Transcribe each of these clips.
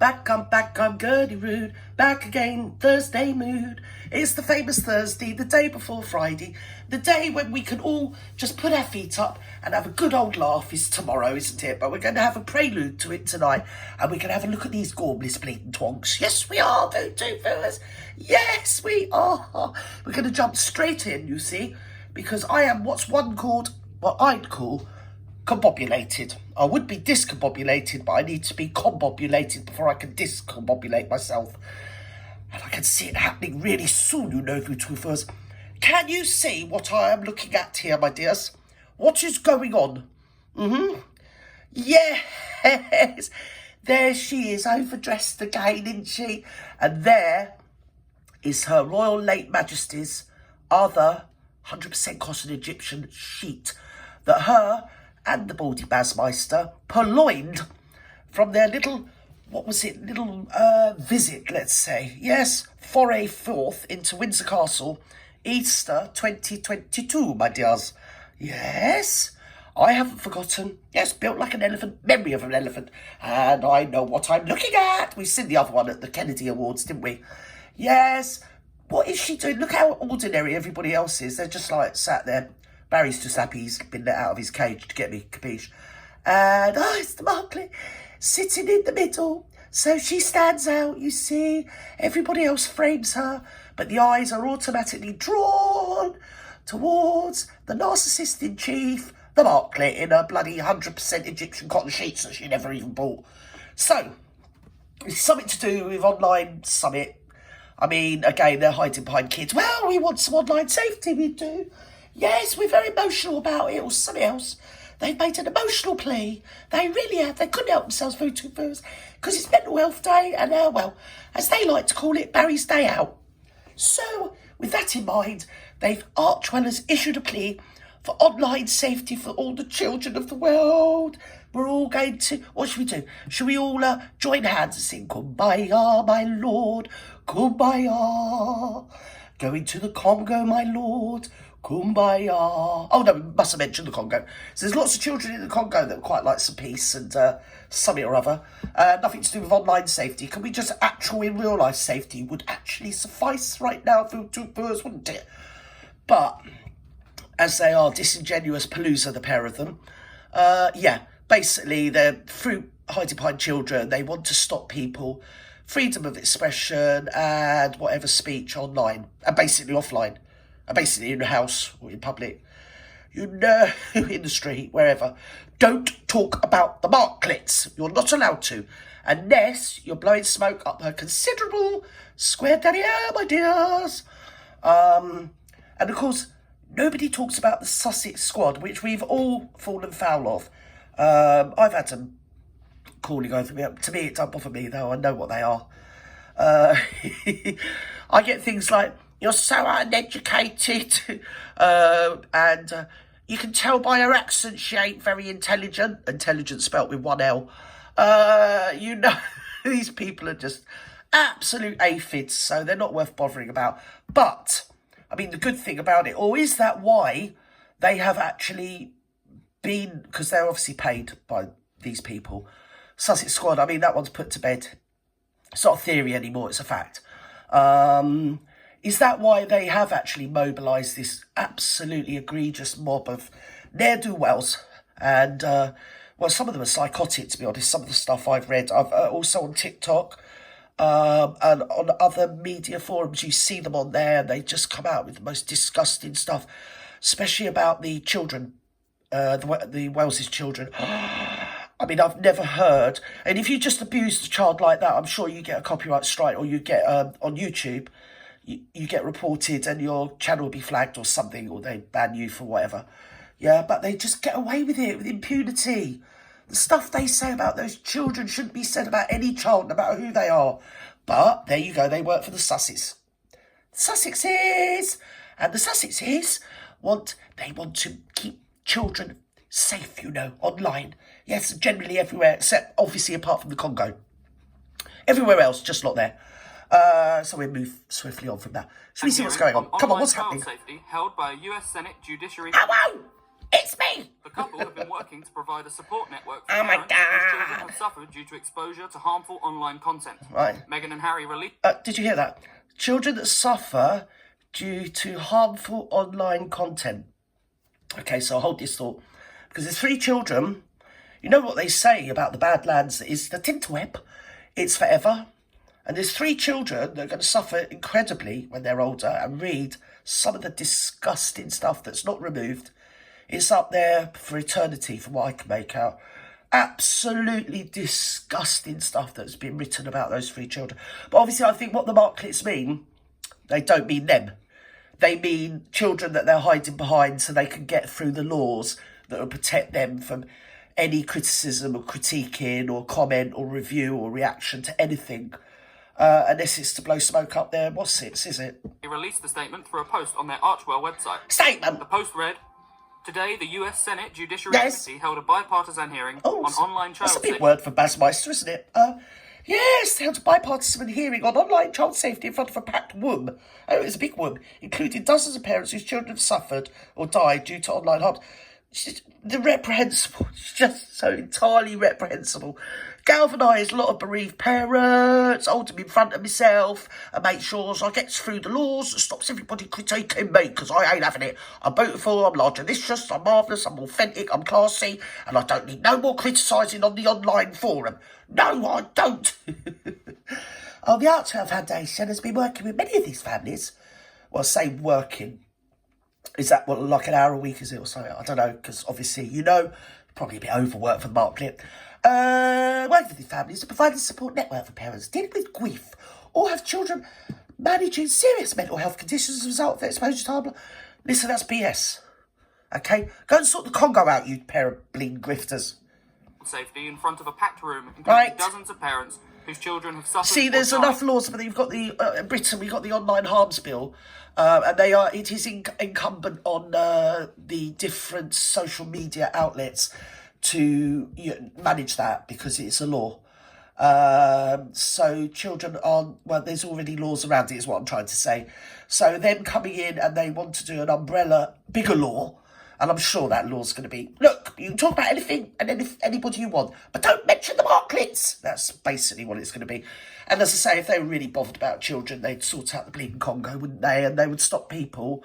back, I'm Gertie Rude. Back again, Thursday mood. It's the famous Thursday, the day before Friday. The day when we can all just put our feet up and have a good old laugh is tomorrow, isn't it? But we're going to have a prelude to it tonight. And we're going to have a look at these gormless bleeding twonks. Yes, we are, two fellas. Yes, we are. We're going to jump straight in, you see. Because I am what I'd call combobulated. I would be discombobulated, but I need to be combobulated before I can discombobulate myself. And I can see it happening really soon, you know, you two fellas. Can you see what I am looking at here, my dears? What is going on? Yes. There she is, overdressed again, isn't she? And there is her Royal Late Majesty's other 100% cotton Egyptian sheet that her and the Baldy Basmeister purloined from their little, visit, let's say. Yes, foray forth into Windsor Castle, Easter 2022, my dears. Yes, I haven't forgotten. Yes, built like an elephant, memory of an elephant. And I know what I'm looking at. We've seen the other one at the Kennedy Awards, didn't we? Yes. What is she doing? Look how ordinary everybody else is. They're just like sat there. Barry's just happy he's been let out of his cage to get me, capiche? And, it's the Marklet sitting in the middle. So she stands out, you see. Everybody else frames her, but the eyes are automatically drawn towards the narcissist in chief, the Marklet, in her bloody 100% Egyptian cotton sheets that she never even bought. So, it's something to do with online summit. I mean, again, they're hiding behind kids. Well, we want some online safety, we do. Yes, we're very emotional about it, or something else. They've made an emotional plea. They really have. They couldn't help themselves for 2 hours because it's Mental Health Day and, well, as they like to call it, Barry's Day Out. So, with that in mind, Archwell has issued a plea for online safety for all the children of the world. We're all going to, what should we do? Should we all join hands and sing, Kumbaya, my lord, Kumbaya. Going to the Congo, my lord, Kumbaya. Oh, no, we must have mentioned the Congo. So there's lots of children in the Congo that quite like some peace and something or other. Nothing to do with online safety. Can we just actual in real life safety would actually suffice right now for 2 birds, wouldn't it? But as they are disingenuous palooza, the pair of them, basically they're fruit hiding behind children. They want to stop people, freedom of expression and whatever speech online, and basically offline. Basically in the house or in public, you know, in the street, wherever. Don't talk about the Marklets. You're not allowed to, unless you're blowing smoke up her considerable square derriere, my dears. And of course, nobody talks about the Sussex squad, which we've all fallen foul of. I've had some calling over me. To me, it don't bother me, though. I know what they are. I get things like, you're so uneducated, and you can tell by her accent she ain't very intelligent. Intelligent spelt with 1 L. You know, these people are just absolute aphids, so they're not worth bothering about. But, I mean, the good thing about it, or is that why they have actually been, because they're obviously paid by these people, Sussex Squad, I mean, that one's put to bed. It's not a theory anymore, it's a fact. Is that why they have actually mobilised this absolutely egregious mob of ne'er-do-wells? And, well, some of them are psychotic, to be honest. Some of the stuff I've read. I've also on TikTok and on other media forums, you see them on there, and they just come out with the most disgusting stuff, especially about the children, the Wells's children. I mean, I've never heard. And if you just abuse the child like that, I'm sure you get a copyright strike, or you get on YouTube, you get reported and your channel will be flagged or something, or they ban you for whatever. Yeah, but they just get away with it with impunity. The stuff they say about those children shouldn't be said about any child, no matter who they are. But there you go, they work for the Sussex. Sussexes! And the Sussexes want to keep children safe, you know, online. Yes, generally everywhere, except obviously apart from the Congo. Everywhere else, just not there. So we move swiftly on from that. Shall we see what's going on? Come on, what's happening? Safety held by a US Senate Judiciary... Ow, ow! It's me! The couple have been working to provide a support network for Oh my parents whose children God. have suffered due to exposure to harmful online content. Right. Meghan and Harry released... Did you hear that? Children that suffer due to harmful online content. Okay, so I'll hold this thought. Because there's 3 children. You know what they say about the Badlands is the tinterweb. It's forever. And there's 3 children that are going to suffer incredibly when they're older and read some of the disgusting stuff that's not removed. It's up there for eternity from what I can make out. Absolutely disgusting stuff that's been written about those 3 children. But obviously I think what the Marklets mean, they don't mean them. They mean children that they're hiding behind so they can get through the laws that will protect them from any criticism or critiquing or comment or review or reaction to anything. Unless it's to blow smoke up their wassits, is it? They released the statement through a post on their Archwell website. Statement! The post read, "Today, the US Senate Judiciary Committee held a bipartisan hearing on online child safety. That's a big safety." word for Basmeister, isn't it? Yes, they held a bipartisan hearing on online child safety in front of a packed room. Oh, it was a big room, including dozens of parents whose children have suffered or died due to online harm. The reprehensible, it's just so entirely reprehensible. Galvanised a lot of bereaved parents, hold them in front of myself and make sure I get through the laws and stops everybody critiquing me because I ain't having it. I'm beautiful, I'm large and delicious, I'm marvellous, I'm authentic, I'm classy, and I don't need no more criticising on the online forum. No, I don't. The Archwell Foundation has been working with many of these families. Well, I say working. Is that what, like an hour a week, is it, or something? I don't know, because obviously, you know, probably a bit overworked for Marklet. Working with these families to provide a support network for parents dealing with grief or have children managing serious mental health conditions as a result of their exposure to harm. Listen, that's BS. Okay? Go and sort the Congo out, you pair of bling grifters. Safety in front of a packed room, including dozens of parents whose children have suffered. See, there's enough laws, but you've got the in Britain. We've got the online harms bill, and it is incumbent on the different social media outlets to manage that because it's a law. So children aren't, well, there's already laws around it, is what I'm trying to say. So them coming in and they want to do an umbrella bigger law. And I'm sure that law's going to be, look, you can talk about anything and anybody you want, but don't mention the Marklets. That's basically what it's going to be. And as I say, if they were really bothered about children, they'd sort out the bleeding Congo, wouldn't they? And they would stop people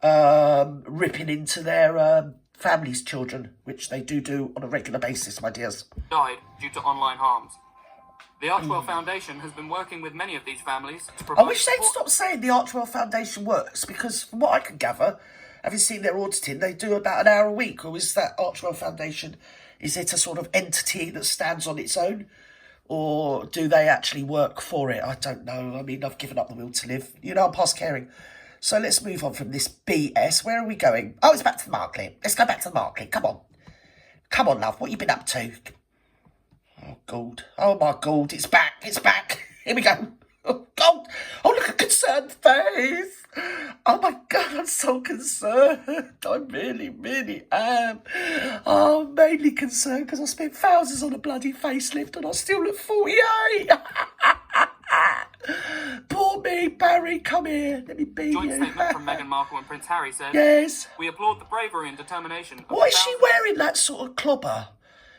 ripping into their families' children, which they do on a regular basis, my dears. Died due to online harms. The Archwell Foundation has been working with many of these families to provide... I wish they'd stop saying the Archwell Foundation works, because from what I can gather, having seen their auditing, they do about an hour a week. Or is that Archwell Foundation, is it a sort of entity that stands on its own? Or do they actually work for it? I don't know. I mean, I've given up the will to live. You know, I'm past caring. So let's move on from this BS. Where are we going? Oh, it's back to the Marklet. Let's go back to the Marklet. Come on. Come on, love. What you been up to? Oh, God. Oh, my God. It's back. It's back. Here we go. Oh, God. Oh, look, a concerned face. Oh, my God, I'm so concerned. I really, really am. Oh, I'm mainly concerned because I spent thousands on a bloody facelift and I still look 48. Poor me, Barry, come here. Let me be Joint you. statement from Meghan Markle and Prince Harry said, Yes. "We applaud the bravery and determination of..." Why is she wearing that sort of clobber?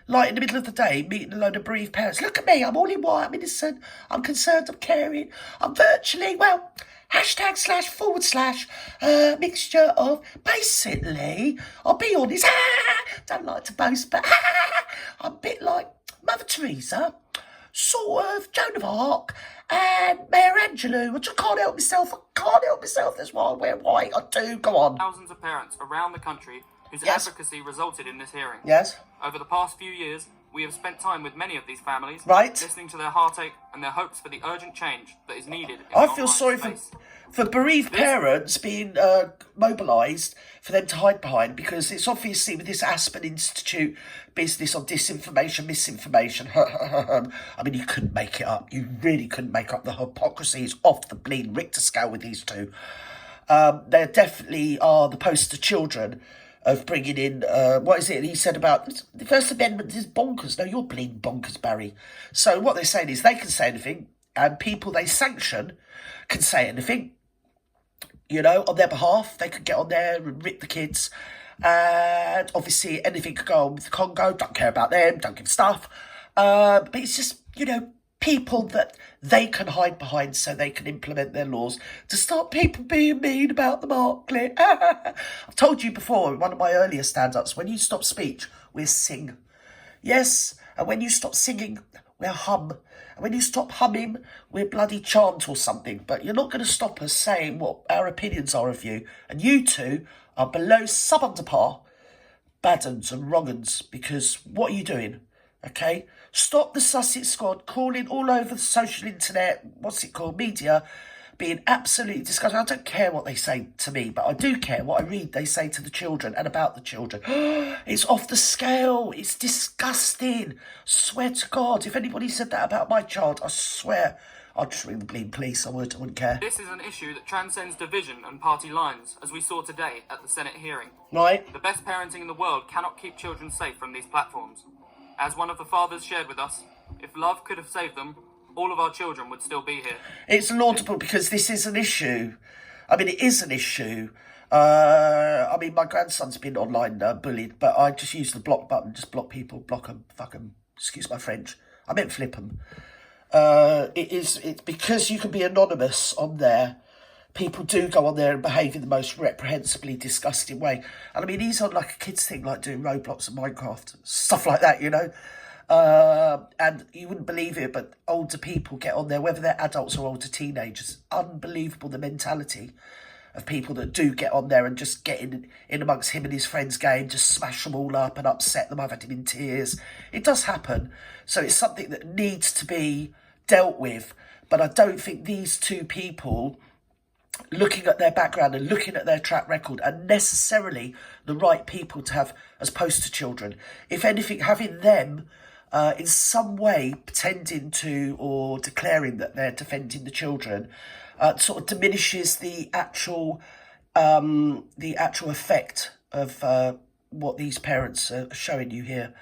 Like in the middle of the day, meeting a load of bereaved parents. Look at me, I'm all in white, I'm innocent, I'm concerned, I'm caring, I'm virtually, well, #/ / mixture of, basically, I'll be honest, don't like to boast, but I'm a bit like Mother Teresa, sort of Joan of Arc, and Mayor Angelou, which I can't help myself, that's why I wear white, I do, go on. Thousands of parents around the country whose Yes. advocacy resulted in this hearing. Yes. Over the past few years, we have spent time with many of these families, Right. listening to their heartache and their hopes for the urgent change that is needed in I the feel online sorry space. for bereaved parents being mobilised for them to hide behind, because it's obviously with this Aspen Institute business on disinformation, misinformation. I mean, you couldn't make it up. You really couldn't make up. The hypocrisy is off the bleeding Richter scale with these two. They definitely are the poster children of bringing in, what is it he said about the First Amendment is bonkers. No, you're bleeding bonkers, Barry. So what they're saying is they can say anything, and people they sanction can say anything, you know, on their behalf. They could get on there and rip the kids. And obviously anything could go on with the Congo, don't care about them, don't give stuff. But it's just, people that they can hide behind so they can implement their laws to stop people being mean about the market. I've told you before in one of my earlier stand-ups, when you stop speech, we'll sing. Yes, and when you stop singing, we'll hum. And when you stop humming, we'll bloody chant or something. But you're not going to stop us saying what our opinions are of you. And you two are below sub-under par, bad uns and wrong uns, because what are you doing? Okay? Stop the Sussex Squad calling all over the social internet, media, being absolutely disgusting. I don't care what they say to me, but I do care what I read they say to the children and about the children. It's off the scale. It's disgusting. Swear to God, if anybody said that about my child, I swear I'd just ring the bleeding police. I wouldn't care. This is an issue that transcends division and party lines, as we saw today at the Senate hearing. Right. The best parenting in the world cannot keep children safe from these platforms. As one of the fathers shared with us, if love could have saved them, all of our children would still be here. It's laudable because this is an issue. I mean, it is an issue. My grandson's been online bullied, but I just use the block button, just block people, block them, fuck them. Excuse my French. I meant flip them. It's because you can be anonymous on there. People do go on there and behave in the most reprehensibly disgusting way. And I mean, he's on like a kid's thing, like doing Roblox and Minecraft, stuff like that, and you wouldn't believe it, but older people get on there, whether they're adults or older teenagers. Unbelievable, the mentality of people that do get on there and just get in amongst him and his friends' game, just smash them all up and upset them. I've had him in tears. It does happen. So it's something that needs to be dealt with. But I don't think these two people, looking at their background and looking at their track record, are necessarily the right people to have as poster children. If anything, having them in some way pretending to or declaring that they're defending the children sort of diminishes the actual effect of what these parents are showing you here.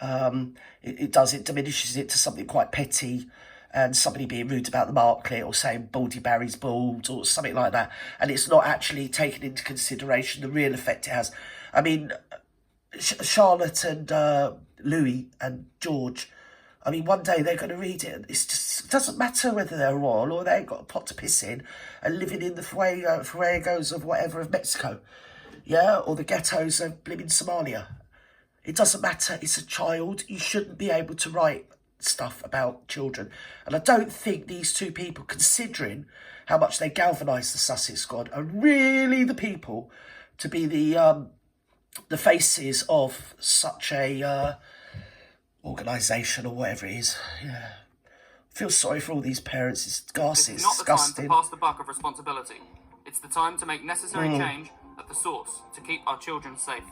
It diminishes it to something quite petty, and somebody being rude about the marklet or saying Baldy Barry's bald or something like that, and it's not actually taken into consideration the real effect it has. I mean, Charlotte and Louis and George, I mean, one day they're going to read it. It doesn't matter whether they're royal or they ain't got a pot to piss in and living in the fuegos of whatever of Mexico, yeah, or the ghettos of blimmin' Somalia. It doesn't matter. It's a child. You shouldn't be able to write stuff about children. And I don't think these two people, considering how much they galvanised the Sussex Squad, are really the people to be the faces of such a organisation or whatever it is. Yeah. I feel sorry for all these parents. It's ghastly. It's disgusting. It's not the time to pass the buck of responsibility. It's the time to make necessary change at the source to keep our children safe.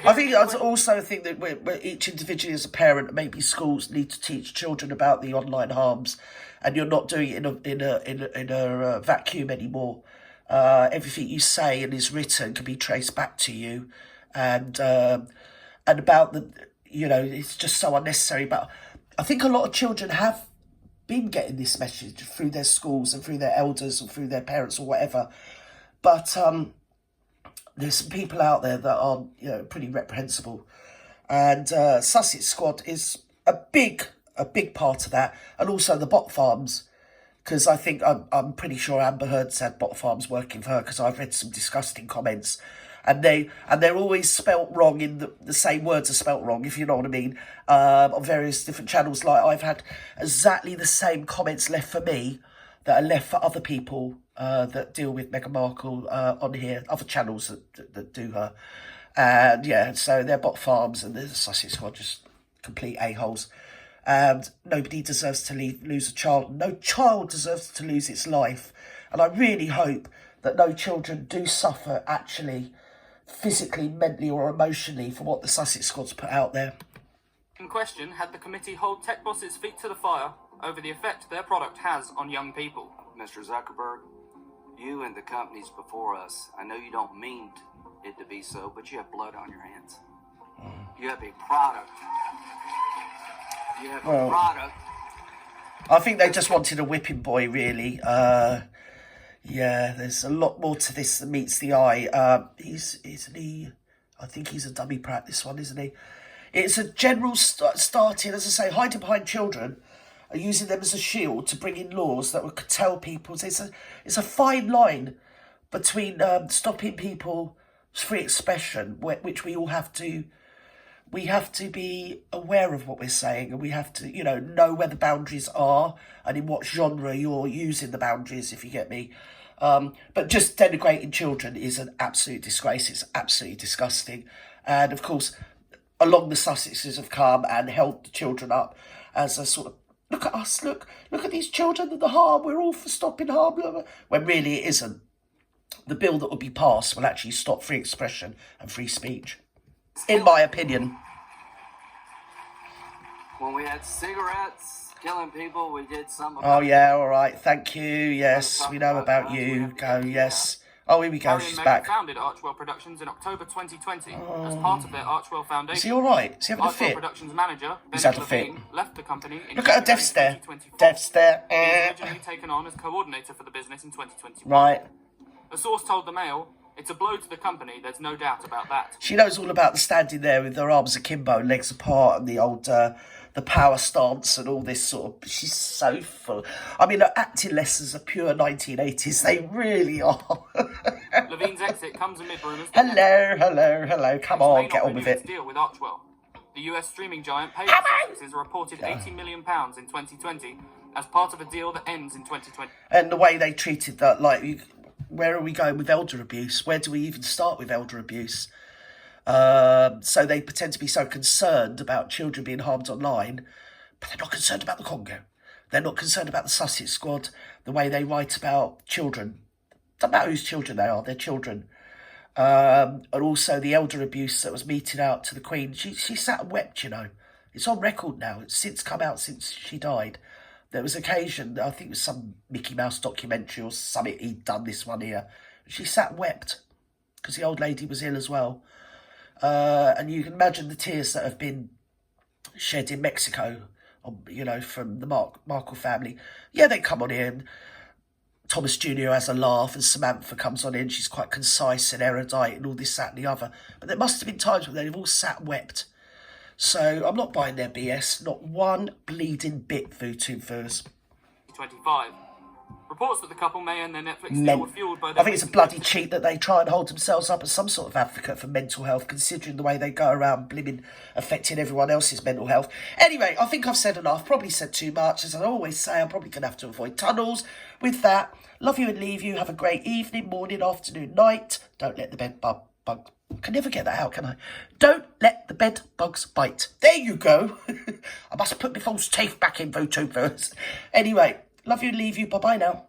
I also think that we're each individually as a parent, maybe schools need to teach children about the online harms, and you're not doing it in a vacuum anymore. Everything you say and is written can be traced back to you, and about the, it's just so unnecessary. But I think a lot of children have been getting this message through their schools and through their elders or through their parents or whatever. But there's some people out there that are, pretty reprehensible, and Sussex Squad is a big part of that, and also the bot farms, because I think I'm pretty sure Amber Heard's had bot farms working for her, because I've read some disgusting comments, and they're always spelt wrong in the same words are spelt wrong, if you know what I mean, on various different channels. Like, I've had exactly the same comments left for me that are left for other people that deal with Meghan Markle on here, other channels that do her. And yeah, so they're bot farms, and the Sussex Squad just complete a-holes. And nobody deserves to lose a child. No child deserves to lose its life. And I really hope that no children do suffer actually, physically, mentally or emotionally, for what the Sussex Squad's put out there. In question, had the committee hold tech bosses' feet to the fire over the effect their product has on young people. Mr. Zuckerberg, you and the companies before us, I know you don't mean it to be so, but you have blood on your hands. You have a product. I think they just wanted a whipping boy, really. Yeah, there's a lot more to this than meets the eye. Isn't he I think he's a dummy prat, this one, isn't he? It's a general starting, as I say, hiding behind children and using them as a shield to bring in laws that would tell people. It's a fine line between stopping people's free expression, which we all have to. We have to be aware of what we're saying, and we have to, know where the boundaries are and in what genre you're using the boundaries, if you get me. But just denigrating children is an absolute disgrace. It's absolutely disgusting. And of course, along the Sussexes have come and held the children up as a sort of, look at us, look at these children and the harm, we're all for stopping harm, when really it isn't. The bill that will be passed will actually stop free expression and free speech, in my opinion. When we had cigarettes killing people, we did something. Oh yeah, all right, thank you. Yes, we know about you. Go, yes. Oh, here we go. She's back. Founded Archwell Productions in October 2020 as part of their Archwell Foundation. Is he all right? Is he having a fit? Archwell Productions manager He's had a fit. left the company in Look at her death stare. 2024. Death stare. He was originally taken on as coordinator for the business in 2021. Right. A source told the Mail, "It's a blow to the company, there's no doubt about that." She knows all about the standing there with her arms akimbo, legs apart, and the old, the power stance and all this sort of... She's so full. I mean, her acting lessons are pure 1980s. They really are. Levine's exit comes amid rumours. Hello. Come on, get on with it. Deal with Archwell. The US streaming giant paid for services a reported £80 million in 2020 as part of a deal that ends in 2020. And the way they treated that, like, where are we going with elder abuse? Where do we even start with elder abuse? So they pretend to be so concerned about children being harmed online, but they're not concerned about the Congo. They're not concerned about the Sussex Squad, the way they write about children. Doesn't matter whose children they are, they're children. And also the elder abuse that was meted out to the Queen. She sat and wept, It's on record now. It's since come out since she died. There was occasion, I think it was some Mickey Mouse documentary or something, he'd done this one here. She sat and wept because the old lady was ill as well. And you can imagine the tears that have been shed in Mexico, from the Markle family. Yeah, they come on in. Thomas Jr. has a laugh and Samantha comes on in. She's quite concise and erudite and all this, that and the other. But there must have been times when they've all sat and wept. So I'm not buying their BS. Not one bleeding bit, VooTubers. 25. Reports that the couple may end their Netflix deal were fueled by their... I think it's a bloody cheat that they try and hold themselves up as some sort of advocate for mental health, considering the way they go around blimmin' affecting everyone else's mental health. Anyway, I think I've said enough. Probably said too much. As I always say, I'm probably going to have to avoid tunnels. With that, love you and leave you. Have a great evening, morning, afternoon, night. Don't let the bed bug... I can never get that out, can I? Don't let the bed bugs bite. There you go. I must put my false teeth back in, VooTubers. Anyway, love you and leave you. Bye-bye now.